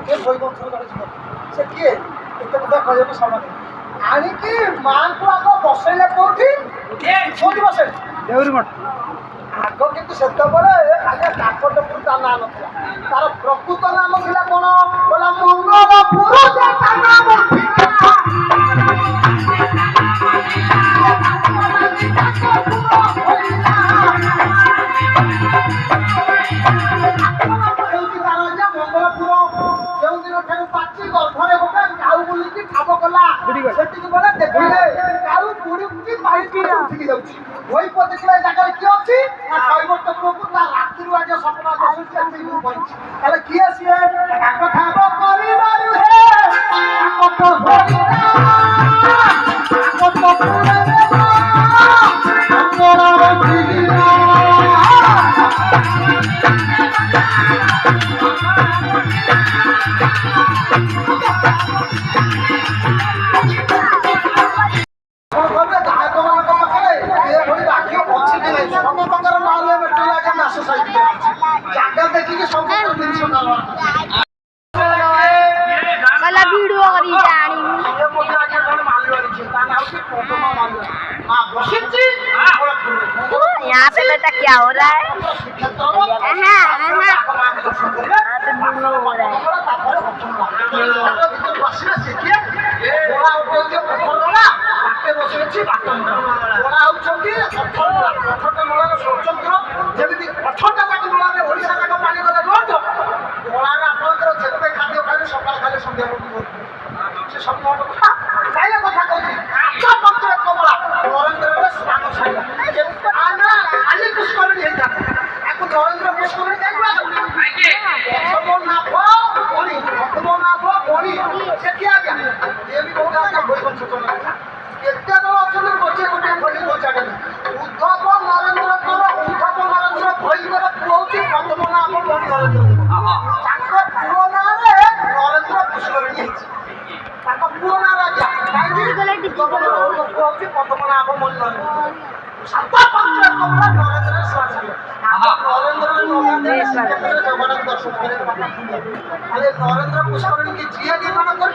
ସେ କିଏ ଏତେ କଥା କହିବାକୁ ସମୟ ଆଣିକି ମାଙ୍କୁ ଆଗ ବସେଇଲେ କୋଉଠି କୋଉଠି ବସେଇଲେ ଦେଉରି ମଠ। ଆଗ କିନ୍ତୁ ସେତେବେଳେ ଆଜ୍ଞା କାକଟପୁର ତା ନାଁ ନଥିଲା, ତାର ପ୍ରକୃତ ନାମ ଥିଲା କଣ କହିଲା ମଙ୍ଗଳପୁର। ତା ନାମ ସେଠିକି ଗଲେ ଦେଖିଲେ କାଉ ବୁଡିକି ପାଣିକି ଉଠିକି ଯାଉଛି। ଭୋଇପ ଦେଖିଲେ ଜାଗାରେ କିଏ ଅଛି ନା କୈବର୍ତ୍ତ ପୁଅକୁ ତା ରାତିରୁ ଆଜି ସ୍ୱପ୍ନ ଆସୁଛି ଏଠି ମୁଁ ବଞ୍ଚିଛି। ତାହେଲେ କିଏ ସିଏ ତାଙ୍କ ଠାବ କରିବାରୁ ହେ ତାଙ୍କ ଜାଗା ଦେଖିକି ସମସ୍ତ ଜିନିଷ वाला वीडियो करी जानी यहाँ पे बेटा क्या हो रहा है? यहाँ पे बुलो हो रहा है। नरेंद्र पुष्करणी की जी निर्माण कर